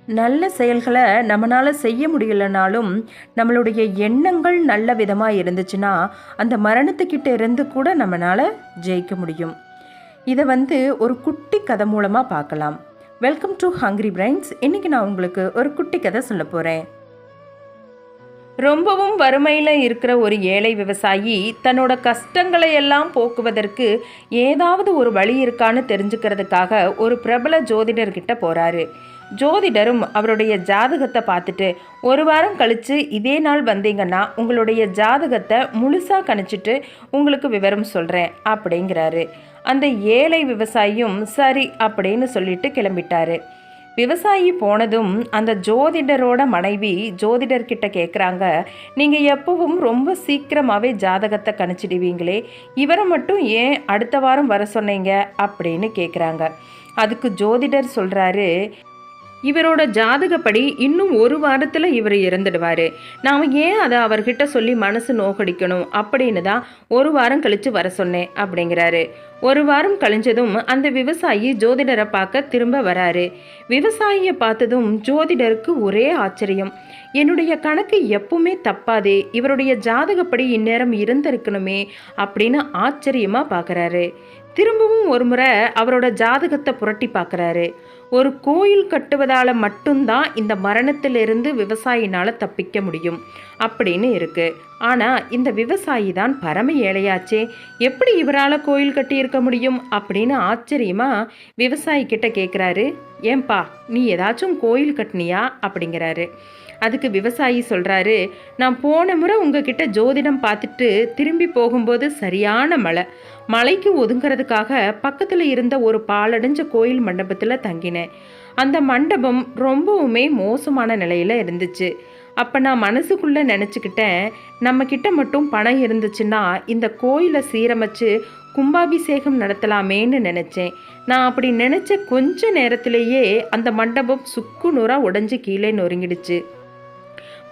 நல்ல செயல்களை நம்மளால் செய்ய முடியலனாலும் நம்மளுடைய எண்ணங்கள் நல்ல விதமாக இருந்துச்சுன்னா அந்த மரணத்துக்கிட்ட இருந்து கூட நம்மளால் ஜெயிக்க முடியும். இதை ஒரு குட்டி கதை மூலமாக பார்க்கலாம். Welcome to hungry Brains. இன்றைக்கி நான் உங்களுக்கு ஒரு குட்டி கதை சொல்ல போகிறேன். ரொம்பவும் வறுமையில் இருக்கிற ஒரு ஏழை விவசாயி தன்னோட கஷ்டங்களை எல்லாம் போக்குவதற்கு ஏதாவது ஒரு வழி இருக்கான்னு தெரிஞ்சுக்கிறதுக்காக ஒரு பிரபல ஜோதிடர்கிட்ட போகிறாரு. ஜோதிடரும் அவருடைய ஜாதகத்தை பார்த்துட்டு, ஒரு வாரம் கழித்து இதே நாள் வந்தீங்கன்னா உங்களுடைய ஜாதகத்தை முழுசாக கணிச்சிட்டு உங்களுக்கு விவரம் சொல்கிறேன் அப்படிங்கிறாரு. அந்த ஏழை விவசாயியும் சரி அப்படின்னு சொல்லிட்டு கிளம்பிட்டாரு. விவசாயி போனதும் அந்த ஜோதிடரோட மனைவி ஜோதிடர்கிட்ட கேட்குறாங்க, நீங்கள் எப்பவும் ரொம்ப சீக்கிரமாகவே ஜாதகத்தை கணிச்சிடுவீங்களே, இவரை மட்டும் ஏன் அடுத்த வாரம் வர சொன்னீங்க அப்படின்னு கேட்குறாங்க. அதுக்கு ஜோதிடர் சொல்கிறாரு, இவரோட ஜாதகப்படி இன்னும் ஒரு வாரத்தில் இவர் இறந்துடுவார். நாம் ஏன் அதை அவர்கிட்ட சொல்லி மனசு நோக்கடிக்கணும் அப்படின்னு தான் ஒரு வாரம் கழித்து வர சொன்னேன் அப்படிங்கிறாரு. ஒரு வாரம் கழிஞ்சதும் அந்த விவசாயி ஜோதிடரை பார்க்க திரும்ப வராரு. விவசாயியை பார்த்ததும் ஜோதிடருக்கு ஒரே ஆச்சரியம். என்னுடைய கணக்கு எப்பவுமே தப்பாதே, இவருடைய ஜாதகப்படி இந்நேரம் இருந்திருக்கணுமே அப்படின்னு ஆச்சரியமாக பார்க்குறாரு. திரும்பவும் ஒரு முறை அவரோட ஜாதகத்தை புரட்டி பார்க்குறாரு. ஒரு கோயில் கட்டுவதால் மட்டும்தான் இந்த மரணத்திலிருந்து விவசாயினால் தப்பிக்க முடியும் அப்படின்னு இருக்குது. ஆனால் இந்த விவசாயி தான் பரம ஏழையாச்சே, எப்படி இவரால் கோயில் கட்டி இருக்க முடியும் அப்படின்னு ஆச்சரியமாக விவசாயி கிட்ட கேட்குறாரு. ஏன்பா, நீ ஏதாச்சும் கோயில் கட்டினியா அப்படிங்கிறாரு. அதுக்கு விவசாயி சொல்கிறாரு, நான் போன முறை உங்ககிட்ட ஜோதிடம் பார்த்துட்டு திரும்பி போகும்போது சரியான மழைக்கு ஒதுங்கிறதுக்காக பக்கத்தில் இருந்த ஒரு பாலடைஞ்ச கோயில் மண்டபத்தில் தங்கினேன். அந்த மண்டபம் ரொம்பவுமே மோசமான நிலையில் இருந்துச்சு. அப்போ நான் மனசுக்குள்ளே நினச்சிக்கிட்டேன், நம்மக்கிட்ட மட்டும் பணம் இருந்துச்சுன்னா இந்த கோயிலை சீரமைச்சு கும்பாபிஷேகம் நடத்தலாமேன்னு நினச்சேன். நான் அப்படி நினச்ச கொஞ்ச நேரத்திலேயே அந்த மண்டபம் சுக்குநூறாக உடைஞ்சு கீழே நொறுங்கிடுச்சு.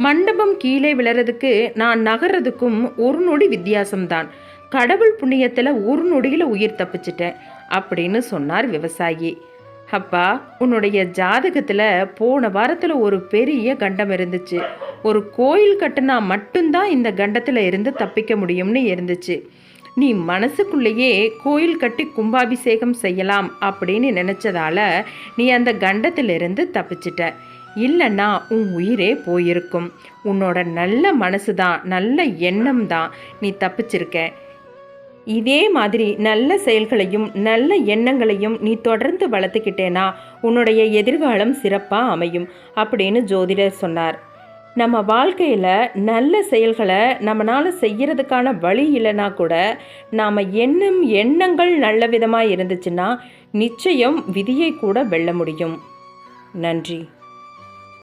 மண்டபம் கீழே விழறதுக்கு நான் நகர்றதுக்கும் ஒரு நொடி வித்தியாசம்தான். கடவுள் புண்ணியத்தில் ஒரு நொடியில் உயிர் தப்பிச்சிட்டேன் அப்படின்னு சொன்னார் விவசாயி. அப்பா, உன்னுடைய ஜாதகத்தில் போன வாரத்தில் ஒரு பெரிய கண்டம் இருந்துச்சு. ஒரு கோயில் கட்டினா மட்டும்தான் இந்த கண்டத்தில் இருந்து தப்பிக்க முடியும்னு இருந்துச்சு. நீ மனசுக்குள்ளேயே கோயில் கட்டி கும்பாபிஷேகம் செய்யலாம் அப்படின்னு நினச்சதால நீ அந்த கண்டத்திலிருந்து தப்பிச்சிட்ட. இல்லைன்னா உன் உயிரே போயிருக்கும். உன்னோட நல்ல மனசு தான், நல்ல எண்ணம் தான் நீ தப்பிச்சிருக்க. இதே மாதிரி நல்ல செயல்களையும் நல்ல எண்ணங்களையும் நீ தொடர்ந்து வளர்த்துக்கிட்டேனா உன்னுடைய எதிர்காலம் சிறப்பாக அமையும் அப்படின்னு ஜோதிடர் சொன்னார். நம்ம வாழ்க்கையில் நல்ல செயல்களை நம்மளால் செய்கிறதுக்கான வழி இல்லைனா கூட நாம் எண்ணங்கள் நல்ல விதமாக இருந்துச்சுன்னா நிச்சயம் விதியை கூட வெல்ல முடியும். நன்றி.